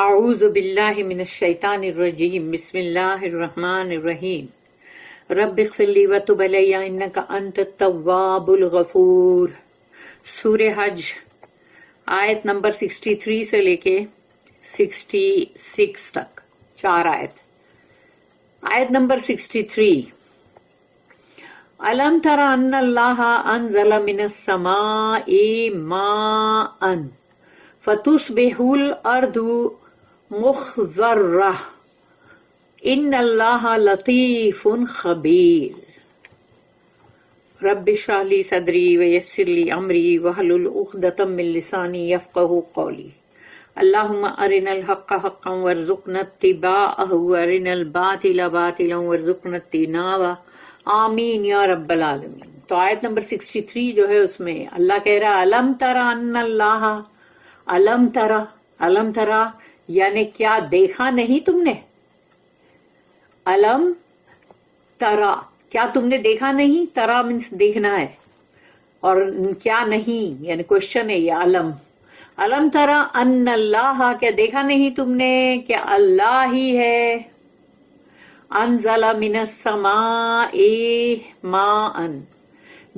اعوذ باللہ من الشیطان الرجیم بسم اللہ الرحمن الرحیم رب اغفر لی وتب علی انک انت التواب الغفور۔ سورہ حج آیت نمبر 63 سے لے کے 66 تک 4 آیت۔ آیت نمبر 63، الم تر ان اللہ انزل من السماء ماء فتصبح الارض مخضرہ ان اللہ لطیف خبیر۔ رب اشرح لی صدری ویسر لی امری واحلل عقدۃ من لسانی یفقہوا قولی۔ اللہم ارنا الحق حقا وارزقنا اتباعہ وارنا الباطل باطلا وارزقنا اجتنابہ، آمین یا رب العالمین۔ تو آیت نمبر 63 جو ہے اس میں اللہ کہہ رہا الم ترى ان اللہ، الم ترى، الم ترى یعنی کیا دیکھا نہیں تم نے؟ الم ترى کیا تم نے دیکھا نہیں؟ ترا مینس دیکھنا ہے، اور کیا نہیں یعنی کوشچن ہے یہ علم۔ الم ترى ان اللہ کیا دیکھا نہیں تم نے کہ اللہ ہی ہے انزل من السماء ماء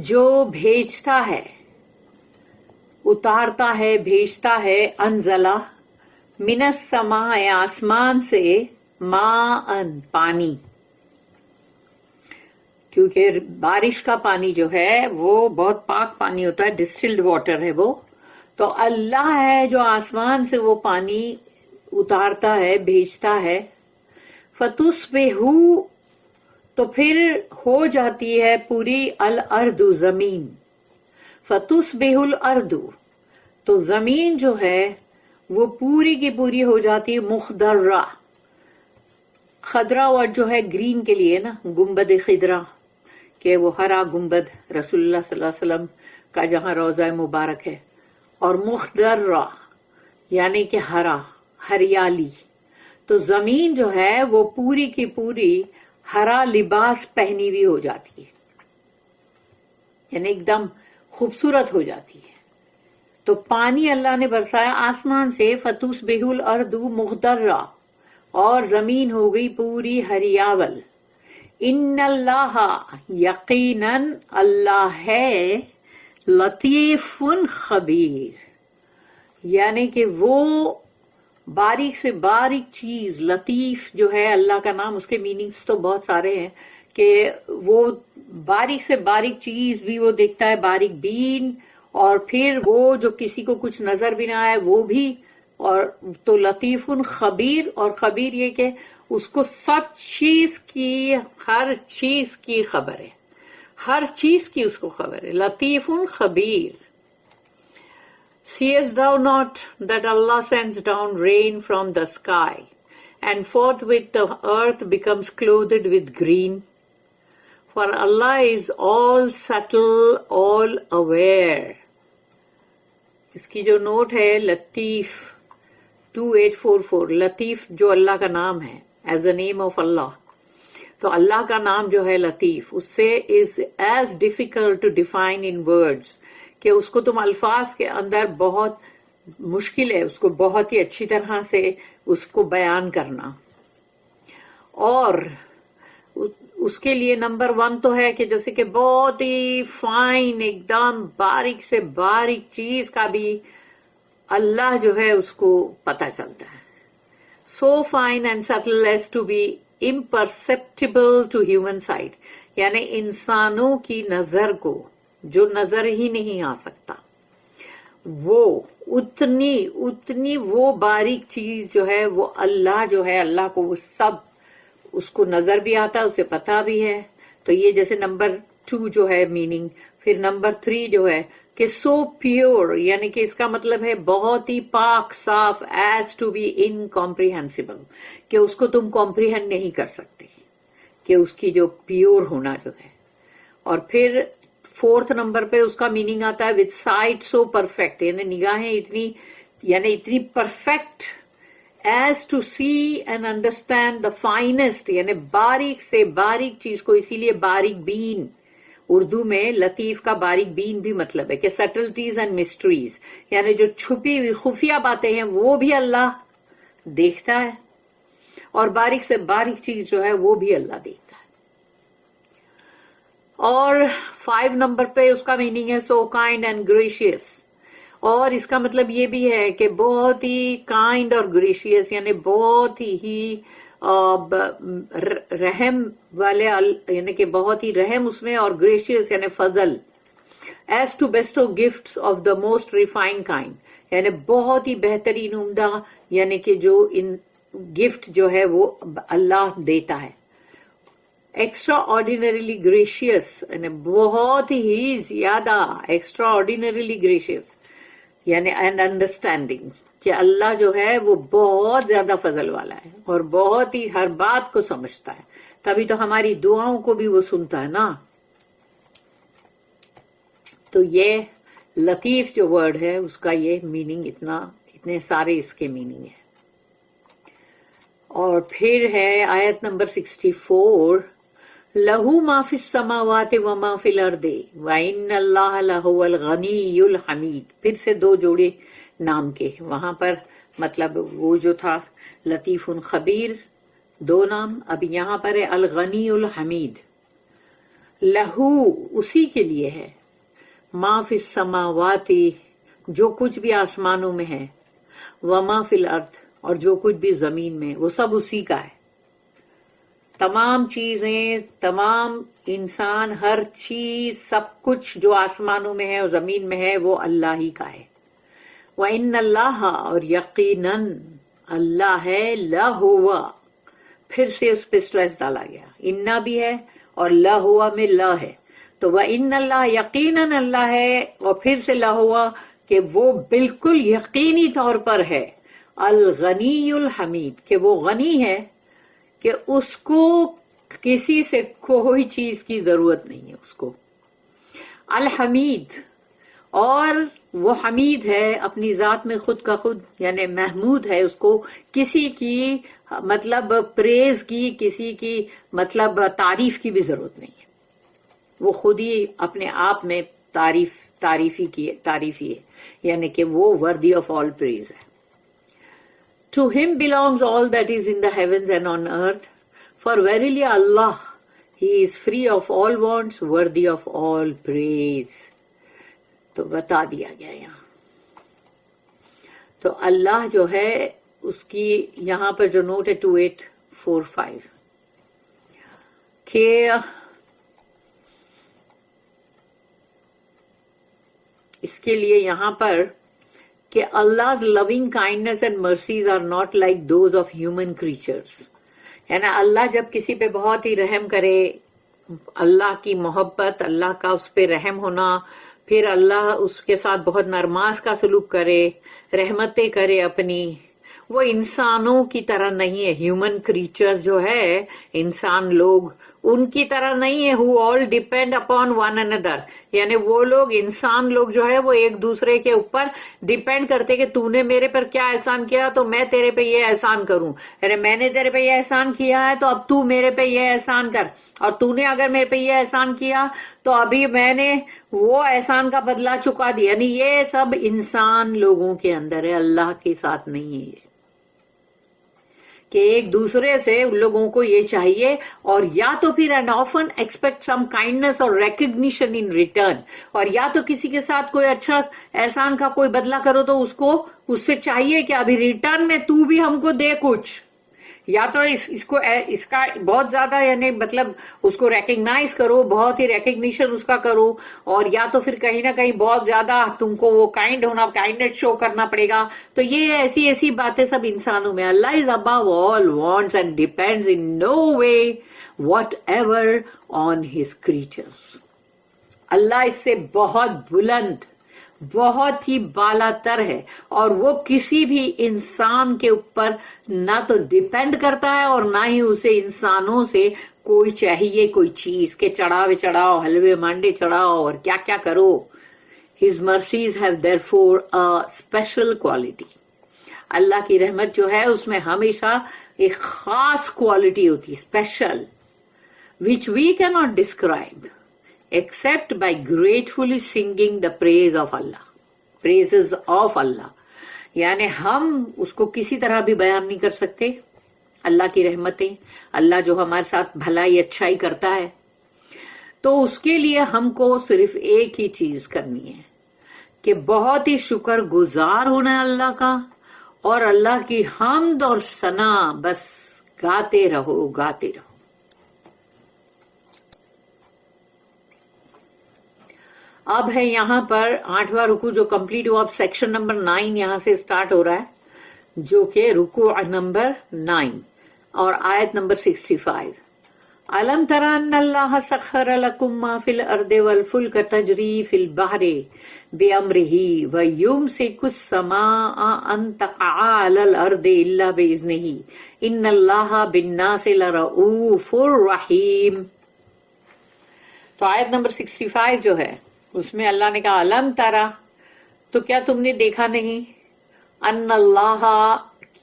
جو بھیجتا ہے، اتارتا ہے، بھیجتا ہے، انزلہ من السماء آسمان سے، ماء پانی، کیونکہ بارش کا پانی جو ہے وہ بہت پاک پانی ہوتا ہے، ڈسٹلڈ واٹر ہے وہ، تو اللہ ہے جو آسمان سے وہ پانی اتارتا ہے، بھیجتا ہے۔ فتصبح تو پھر ہو جاتی ہے پوری الارض زمین، فتصبح الارض تو زمین جو ہے وہ پوری کی پوری ہو جاتی ہے مخضرہ۔ خضرہ ورڈ جو ہے گرین کے لیے نا، گنبد خضرہ، کہ وہ ہرا گنبد رسول اللہ صلی اللہ علیہ وسلم کا جہاں روضہ مبارک ہے، اور مخضرہ یعنی کہ ہرا، ہریالی۔ تو زمین جو ہے وہ پوری کی پوری ہرا لباس پہنی ہوئی ہو جاتی ہے، یعنی ایک دم خوبصورت ہو جاتی ہے۔ تو پانی اللہ نے برسایا آسمان سے، فتصبح الارض مخضرہ، اور زمین ہو گئی پوری ہریاول۔ ان اللہ یقیناً اللہ ہے لطیف خبیر، یعنی کہ وہ باریک سے باریک چیز، لطیف جو ہے اللہ کا نام، اس کے میننگز تو بہت سارے ہیں کہ وہ باریک سے باریک چیز بھی وہ دیکھتا ہے، باریک بین، اور پھر وہ جو کسی کو کچھ نظر بھی نہ آئے وہ بھی، اور تو لطیف خبیر، اور خبیر یہ کہ اس کو سب چیز کی، ہر چیز کی خبر ہے، ہر چیز کی اس کو خبر ہے، لطیف خبیر۔ Seest thou not that Allah sends down rain from the sky, and forthwith the earth becomes clothed with green? For Allah is all subtle, all aware. اس کی جو نوٹ ہے لطیف 2844، لطیف جو اللہ کا نام ہے، ایز اے نیم آف اللہ، تو اللہ کا نام جو ہے لطیف، اس سے is as difficult to define in words کہ اس کو تم الفاظ کے اندر بہت مشکل ہے اس کو بہت ہی اچھی طرح سے اس کو بیان کرنا۔ اور اس کے لیے نمبر 1 تو ہے کہ جیسے کہ بہت ہی فائن، ایک دم باریک سے باریک چیز کا بھی اللہ جو ہے اس کو پتہ چلتا ہے، so fine and subtle as to be imperceptible to human sight، یعنی انسانوں کی نظر کو جو نظر ہی نہیں آ سکتا، وہ اتنی وہ باریک چیز جو ہے وہ اللہ جو ہے، اللہ کو وہ سب اس کو نظر بھی آتا ہے، اسے پتا بھی ہے۔ تو یہ جیسے نمبر 2 جو ہے میننگ، پھر نمبر 3 جو ہے کہ سو پیور، یعنی کہ اس کا مطلب ہے بہت ہی پاک صاف، ایز ٹو بی انکمپریہنسیبل، کہ اس کو تم کمپریہنڈ نہیں کر سکتے، کہ اس کی جو پیور ہونا جو ہے۔ اور پھر 4 نمبر پہ اس کا میننگ آتا ہے وتھ سائٹ سو پرفیکٹ، یعنی نگاہیں اتنی، یعنی اتنی perfect as to see and understand the finest, یعنی باریک سے باریک چیز کو، اسی لیے باریک بین، اردو میں لطیف کا باریک بین بھی مطلب ہے کہ سٹلٹیز اینڈ مسٹریز، یعنی جو چھپی ہوئی خفیہ باتیں ہیں وہ بھی اللہ دیکھتا ہے, اور باریک سے باریک چیز جو ہے وہ بھی اللہ دیکھتا ہے. اور 5 نمبر پہ اس کا میننگ ہے سو کائنڈ اینڈ گریشیس, اور اس کا مطلب یہ بھی ہے کہ بہت ہی کائنڈ اور گریشیس, یعنی بہت ہی رحم والے, یعنی کہ بہت ہی رحم اس میں, اور گریشیس یعنی فضل. As to bestow gift of the most refined kind, یعنی بہت ہی بہترین عمدہ, یعنی کہ جو ان گفٹ جو ہے وہ اللہ دیتا ہے. ایکسٹرا آرڈینریلی گریشیس, یعنی بہت ہی زیادہ ایکسٹرا آرڈینریلی گریشیس, یعنی اینڈ انڈرسٹینڈنگ, کہ اللہ جو ہے وہ بہت زیادہ فضل والا ہے اور بہت ہی ہر بات کو سمجھتا ہے, تبھی تو ہماری دعاؤں کو بھی وہ سنتا ہے نا. تو یہ لطیف جو ورڈ ہے اس کا یہ میننگ اتنے سارے اس کے میننگ ہیں. اور پھر ہے آیت نمبر 64, لہو ما فی السماوات وما فی الارض وان اللہ لہو الغنی الحمید. پھر سے 2 جوڑے نام کے, وہاں پر مطلب وہ جو تھا لطیف خبیر 2 نام, اب یہاں پر ہے الغنی الحمید. لہو اسی کے لیے ہے, ما فی السماوات جو کچھ بھی آسمانوں میں ہے, وما فی الارض اور جو کچھ بھی زمین میں, وہ سب اسی کا ہے. تمام چیزیں, تمام انسان, ہر چیز, سب کچھ جو آسمانوں میں ہے اور زمین میں ہے وہ اللہ ہی کا ہے. وَإِنَّ اللَّهَ اور یقیناً اللہ ہے, لَهُوَ پھر سے اس پہ سٹریس ڈالا گیا, انا بھی ہے اور لَهُوَ میں لا ہے. تو وَإِنَّ اللَّهَ یقیناً اللہ ہے, اور پھر سے لَهُوَ کہ وہ بالکل یقینی طور پر ہے, الغنی الحمید کہ وہ غنی ہے, کہ اس کو کسی سے کوئی چیز کی ضرورت نہیں ہے اس کو. الحمید, اور وہ حمید ہے اپنی ذات میں خود کا خود, یعنی محمود ہے, اس کو کسی کی مطلب پریز کی, کسی کی مطلب تعریف کی بھی ضرورت نہیں ہے. وہ خود ہی اپنے آپ میں تعریفی ہے, یعنی کہ وہ worthy of all praise ہے. To him belongs all that is in the heavens and on earth, for verily Allah, he is free of all wants, worthy of all praise. تو بتا دیا گیا یہاں. تو اللہ جو ہے اس کی یہاں پر جو نوٹ ہے 2845 کہ اس کے لیے یہاں پر کہ Allah's loving kindness and mercies are not like those of human creatures. یعنی اللہ جب کسی پہ بہت ہی رحم کرے, اللہ کی محبت, اللہ کا اس پہ رحم ہونا, پھر اللہ اس کے ساتھ بہت نرماز کا سلوک کرے, رحمتیں کرے اپنی, وہ انسانوں کی طرح نہیں ہے. ہیومن کریچر جو ہے, انسان لوگ, ان کی طرح نہیں ہے. who all depend upon one another, یعنی وہ لوگ, انسان لوگ جو ہے وہ ایک دوسرے کے اوپر ڈیپینڈ کرتے کہ تو نے میرے پر کیا احسان کیا تو میں تیرے پہ یہ احسان کروں, یعنی میں نے تیرے پہ یہ احسان کیا ہے تو اب تو میرے پہ یہ احسان کر, اور تو نے اگر میرے پہ یہ احسان کیا تو ابھی میں نے وہ احسان کا بدلہ چکا دیا. یعنی یہ سب انسان لوگوں کے اندر ہے, اللہ کے ساتھ نہیں ہے یہ, کہ ایک دوسرے سے ان لوگوں کو یہ چاہیے, اور یا تو پھر and often expect some kindness اور ریکگنیشن ان ریٹرن, اور یا تو کسی کے ساتھ کوئی اچھا احسان کا کوئی بدلہ کرو تو اس سے چاہیے کہ ابھی ریٹرن میں تو بھی ہم کو دے کچھ, یا تو اس کا بہت زیادہ یعنی مطلب اس کو ریکگنائز کرو, بہت ہی ریکگنیشن اس کا کرو, اور یا تو پھر کہیں نہ کہیں بہت زیادہ تم کو وہ کائنڈنس شو کرنا پڑے گا. تو یہ ایسی باتیں سب انسانوں میں. اللہ is above all wants and depends in no way whatever on his creatures. اللہ اس سے بہت بلند, بہت ہی بالا تر ہے, اور وہ کسی بھی انسان کے اوپر نہ تو ڈیپینڈ کرتا ہے اور نہ ہی اسے انسانوں سے کوئی چاہیے کوئی چیز کہ چڑھاؤ, حلوے مانڈے چڑھاؤ اور کیا کیا کرو. His mercies have therefore a special quality. اللہ کی رحمت جو ہے اس میں ہمیشہ ایک خاص کوالٹی ہوتی, special, which we cannot describe except by gratefully singing the praises of Allah. یعنی ہم اس کو کسی طرح بھی بیان نہیں کر سکتے. اللہ کی رحمتیں, اللہ جو ہمارے ساتھ بھلائی اچھائی کرتا ہے, تو اس کے لیے ہم کو صرف ایک ہی چیز کرنی ہے کہ بہت ہی شکر گزار ہونا ہے اللہ کا, اور اللہ کی حمد اور ثنا بس گاتے رہو گاتے رہو. اب ہے یہاں پر 8واں رکوع جو کمپلیٹ ہوا. اب سیکشن نمبر 9 یہاں سے سٹارٹ ہو رہا ہے, جو کہ رکوع نمبر 9 اور آیت نمبر 65. أَلَمْ تَرَ أَنَّ اللَّهَ سَخَّرَ لَكُم مَّا فِي الْأَرْضِ وَالْفُلْكَ تَجْرِي فِي الْبَحْرِ بِأَمْرِهِ وَيُمْسِكُ السَّمَاءَ أَن تَقَعَ عَلَى الْأَرْضِ إِلَّا بِإِذْنِهِ إِنَّ اللَّهَ بِالنَّاسِ لَرَءُوفٌ رَحِيمٌ. تو آیت نمبر 65 جو ہے اس میں اللہ نے کہا علم ترا, تو کیا تم نے دیکھا نہیں, ان اللہ,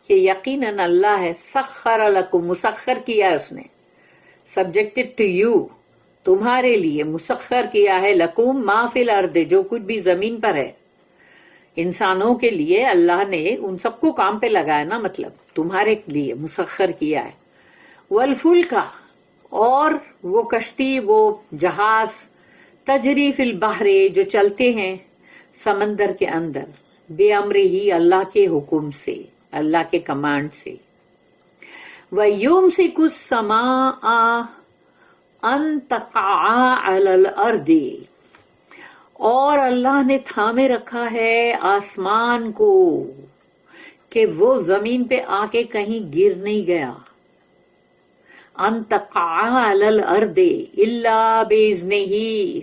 کہ یقیناً اللہ ہے, سخر لکم, مسخر کیا ہے اس نے, سبجیکٹڈ ٹو یو, تمہارے لیے مسخر کیا ہے, لکم ما فی الارض, جو کچھ بھی زمین پر ہے. انسانوں کے لیے اللہ نے ان سب کو کام پہ لگایا نا, مطلب تمہارے لیے مسخر کیا ہے. والفلک, اور وہ کشتی, وہ جہاز, تجری فی البحر, جو چلتے ہیں سمندر کے اندر, بے امر ہی, اللہ کے حکم سے, اللہ کے کمانڈ سے. وَيُمْسِكُ السَّمَاءَ أَن تَقَعَ عَلَى الْأَرْضِ, اور اللہ نے تھامے رکھا ہے آسمان کو کہ وہ زمین پہ آ کے کہیں گر نہیں گیا. ان تقع علی الارض الا باذنہ,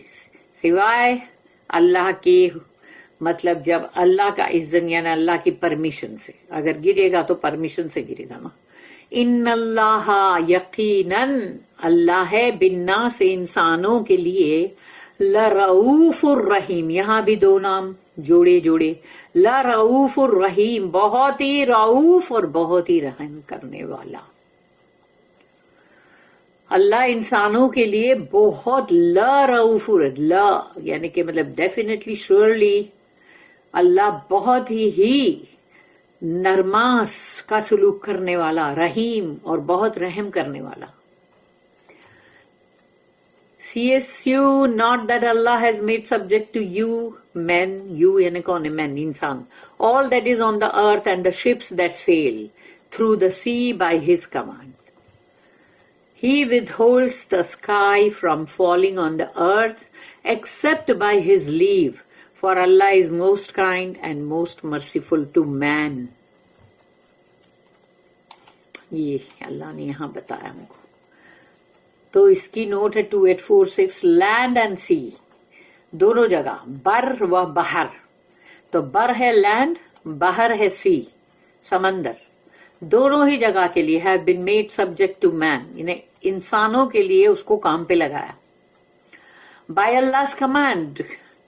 سوائے اللہ کے, مطلب جب اللہ کا اذن یعنی اللہ کی پرمیشن سے, اگر گرے گا تو پرمیشن سے گرے گا نا. ان اللہ, یقیناً اللہ ہے, بالناس, انسانوں کے لیے, لرؤوف الرحیم, یہاں بھی دو نام جوڑے جوڑے, لرؤوف الرحیم, بہت ہی رؤوف اور بہت ہی رحم کرنے والا. اللہ انسانوں کے لیے بہت لا رؤوف, لا یعنی کہ مطلب ڈیفینیٹلی, شیورلی, اللہ بہت ہی نرماس کا سلوک کرنے والا, رحیم اور بہت رحم کرنے والا. Seest you not that Allah has made subject to you, men, you یعنی کون ہے, men, انسان, all that is on the earth and the ships that sail through the sea by his command. He withholds the sky from falling on the earth except by his leave, for Allah is most kind and most merciful to man. یہ اللہ نے یہاں بتایا ہم کو. تو اس کی note ہے 2846, land and سی, دونوں جگہ, بر و بحر. تو بر ہے لینڈ, بحر ہے سی, سمندر, دونوں ہی جگہ کے لیے have been made subject to man, یعنی انسانوں کے لیے اس کو کام پہ لگایا. by Allah's command,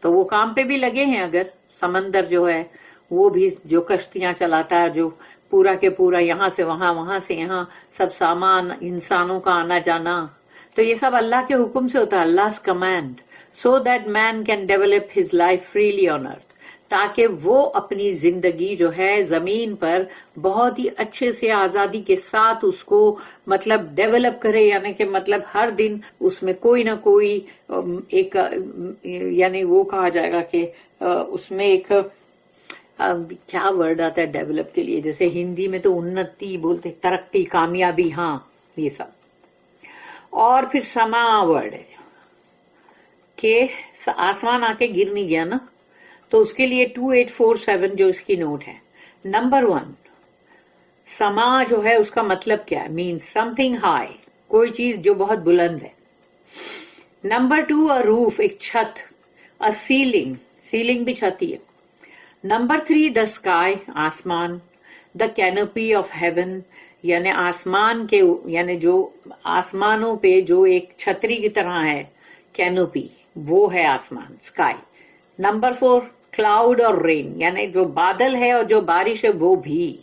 تو وہ کام پہ بھی لگے ہیں. اگر سمندر جو ہے وہ بھی جو کشتیاں چلاتا ہے, جو پورا کے پورا یہاں سے وہاں, وہاں سے یہاں, سب سامان انسانوں کا آنا جانا, تو یہ سب اللہ کے حکم سے ہوتا ہے, Allah's command, so that man can develop his life freely on earth, تاکہ وہ اپنی زندگی جو ہے زمین پر بہت ہی اچھے سے آزادی کے ساتھ اس کو مطلب ڈیولپ کرے, یعنی کہ مطلب ہر دن اس میں کوئی نہ کوئی ایک, یعنی وہ کہا جائے گا کہ اس میں ایک کیا ورڈ آتا ہے ڈیولپ کے لیے, جیسے ہندی میں تو انتی بولتے, ترقی, کامیابی, ہاں یہ سب. اور پھر سما ورڈ ہے کہ آسمان آ کے گر نہیں گیا نا, تو اس کے لیے 2847 جو اس کی نوٹ ہے. نمبر 1, سما جو ہے اس کا مطلب کیا ہے, مینس سم تھنگ ہائی, کوئی چیز جو بہت بلند ہے. نمبر 2, a روف, ایک چھت, a سیلنگ, سیلنگ بھی چھت ہی ہے. نمبر 3, the sky, آسمان, the canopy of heaven, یعنی آسمان کے, یعنی جو آسمانوں پہ جو ایک چھتری کی طرح ہے, کینوپی, وہ ہے آسمان, sky. نمبر 4, کلاؤڈ اور رین, یعنی جو بادل ہے اور جو بارش ہے وہ بھی.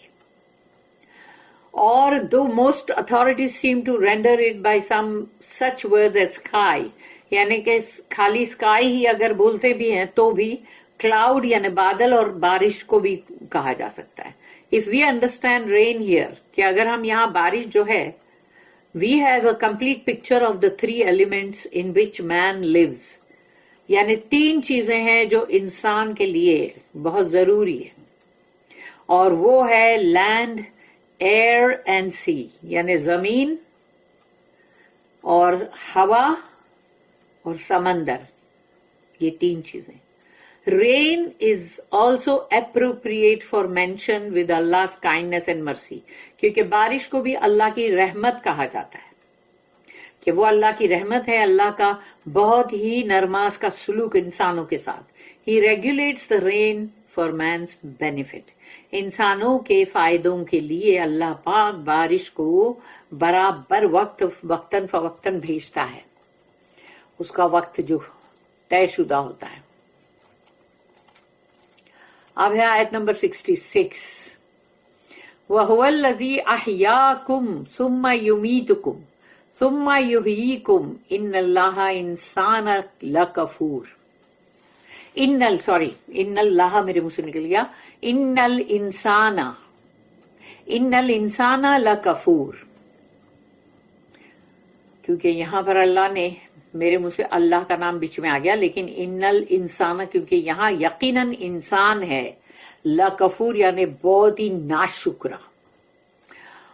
اور دو most authorities seem to render it by some such words as sky, یعنی کہ خالی اسکائی ہی اگر بولتے بھی ہیں تو بھی کلاؤڈ یعنی بادل اور بارش کو بھی کہا جا سکتا ہے. If we understand rain here کہ اگر ہم یہاں بارش جو ہے we have a complete picture of the 3 elements in which man lives, یعنی 3 چیزیں ہیں جو انسان کے لیے بہت ضروری ہے، اور وہ ہے لینڈ، ایئر اینڈ سی، یعنی زمین اور ہوا اور سمندر، یہ 3 چیزیں. Rain is also appropriate for mention with Allah's kindness and mercy، کیونکہ بارش کو بھی اللہ کی رحمت کہا جاتا ہے کہ وہ اللہ کی رحمت ہے، اللہ کا بہت ہی نرماس کا سلوک انسانوں کے ساتھ. He regulates the rain for man's benefit، انسانوں کے فائدوں کے لیے اللہ پاک بارش کو برابر وقتاً فوقتاً بھیجتا ہے، اس کا وقت جو طے شدہ ہوتا ہے. اب ہے آیت نمبر 66، وَهُوَ الَّذِي أَحْيَاكُمْ ثُمَّ يُمِيتُكُمْ ثُمَّ يُحْيِيكُمْ إِنَّ اللَّهَ إِنسَانَ لَكَفُورٌ. ان اللہ میرے منہ سے نکل گیا، ان الانسان لکفور، کیونکہ یہاں پر اللہ نے میرے منہ سے اللہ کا نام بیچ میں آ گیا، لیکن ان الانسان کیونکہ یہاں یقیناً انسان ہے، لکفور یعنی بہت ہی ناشکرا.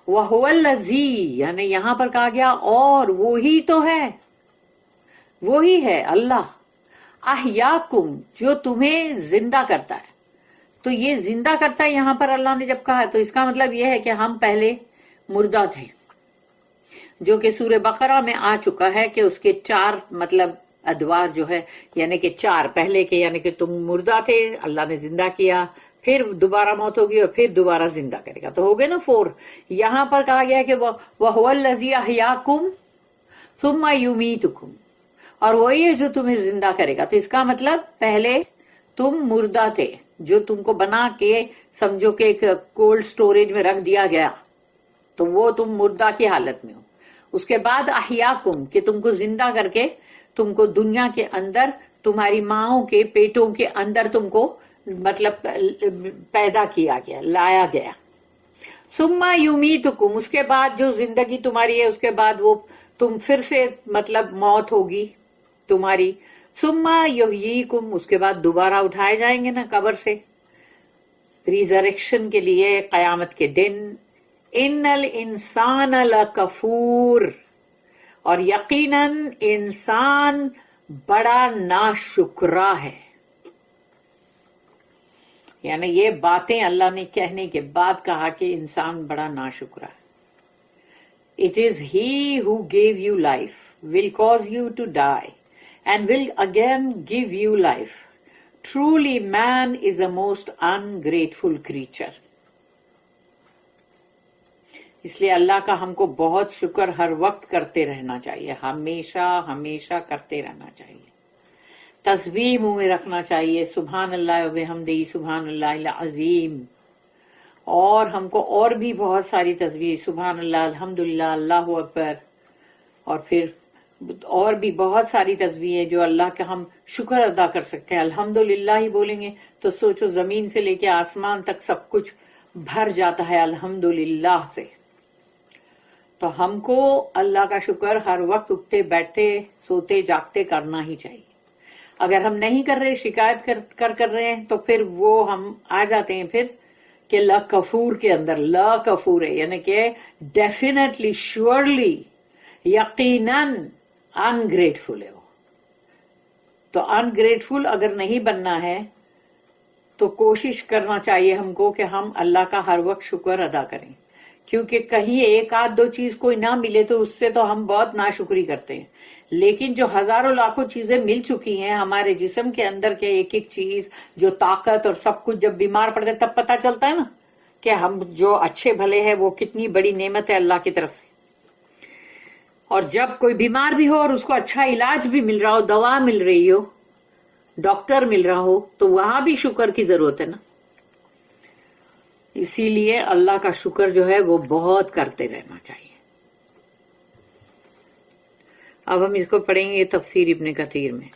وَهُوَ الَّذِي یعنی یہاں پر کہا گیا اور وہی تو ہے، وہی ہے اللہ، احیاکم جو تمہیں زندہ کرتا ہے. تو یہ زندہ کرتا ہے یہاں پر اللہ نے جب کہا تو اس کا مطلب یہ ہے کہ ہم پہلے مردہ تھے، جو کہ سورہ بقرہ میں آ چکا ہے کہ اس کے 4 مطلب ادوار جو ہے، یعنی کہ 4 پہلے کے، یعنی کہ تم مردہ تھے، اللہ نے زندہ کیا، پھر دوبارہ موت ہوگی اور پھر دوبارہ زندہ کرے گا، تو ہو گئے نا 4. یہاں پر کہا گیا کہ وَهُوَ الَّذِي أَحْيَاكُمْ ثُمَّ يُمِيتُكُمْ، اور وہی ہے جو تمہیں زندہ کرے گا. تو اس کا مطلب پہلے تم مردہ تھے، جو تم کو بنا کے سمجھو کہ ایک کولڈ سٹوریج میں رکھ دیا گیا، تو وہ تم مردہ کی حالت میں ہو. اس کے بعد احیاکم کہ تم کو زندہ کر کے تم کو دنیا کے اندر تمہاری ماؤں کے پیٹوں کے اندر تم کو مطلب پیدا کیا گیا، لایا گیا. ثم یمیتکم اس کے بعد جو زندگی تمہاری ہے اس کے بعد وہ تم پھر سے مطلب موت ہوگی تمہاری. ثم یحییکم اس کے بعد دوبارہ اٹھائے جائیں گے نا قبر سے ریزریکشن کے لیے قیامت کے دن. ان الانسان لکفور اور یقیناً انسان بڑا ناشکرا ہے. یعنی یہ باتیں اللہ نے کہنے کے بعد کہا کہ انسان بڑا ناشکرا ہے. It is he who gave you life, will cause you to die, and will again give you life. Truly man is a most ungrateful creature. اس لیے اللہ کا ہم کو بہت شکر ہر وقت کرتے رہنا چاہیے، ہمیشہ ہمیشہ کرتے رہنا چاہیے. تسبیح منہ میں رکھنا چاہیے، سبحان اللہ و بحمدہ سبحان اللہ العظیم. اور ہم کو اور بھی بہت ساری تسبیح، سبحان اللہ، الحمدللہ، اللہ اکبر، اور پھر اور بھی بہت ساری تسبیح ہیں جو اللہ کا ہم شکر ادا کر سکتے ہیں. الحمدللہ ہی بولیں گے تو سوچو زمین سے لے کے آسمان تک سب کچھ بھر جاتا ہے الحمدللہ سے. تو ہم کو اللہ کا شکر ہر وقت اٹھتے بیٹھتے سوتے جاگتے کرنا ہی چاہیے. اگر ہم نہیں کر رہے، شکایت کر رہے ہیں، تو پھر وہ ہم آ جاتے ہیں پھر کہ لکفور کے اندر. لکفور ہے یعنی کہ ڈیفینیٹلی، شیورلی، یقیناً انگریٹفل ہے وہ. تو انگریٹفل اگر نہیں بننا ہے تو کوشش کرنا چاہیے ہم کو کہ ہم اللہ کا ہر وقت شکر ادا کریں، کیونکہ کہیں 1 آدھ 2 چیز کوئی نہ ملے تو اس سے تو ہم بہت ناشکری کرتے ہیں. لیکن جو ہزاروں لاکھوں چیزیں مل چکی ہیں ہمارے جسم کے اندر کے ایک ایک چیز، جو طاقت اور سب کچھ، جب بیمار پڑتے ہیں تب پتہ چلتا ہے نا کہ ہم جو اچھے بھلے ہیں وہ کتنی بڑی نعمت ہے اللہ کی طرف سے. اور جب کوئی بیمار بھی ہو اور اس کو اچھا علاج بھی مل رہا ہو، دوا مل رہی ہو، ڈاکٹر مل رہا ہو، تو وہاں بھی شکر کی ضرورت ہے نا. اسی لیے اللہ کا شکر جو ہے وہ بہت کرتے رہنا چاہیے. اب ہم اس کو پڑھیں گے تفسیر ابن کثیر میں.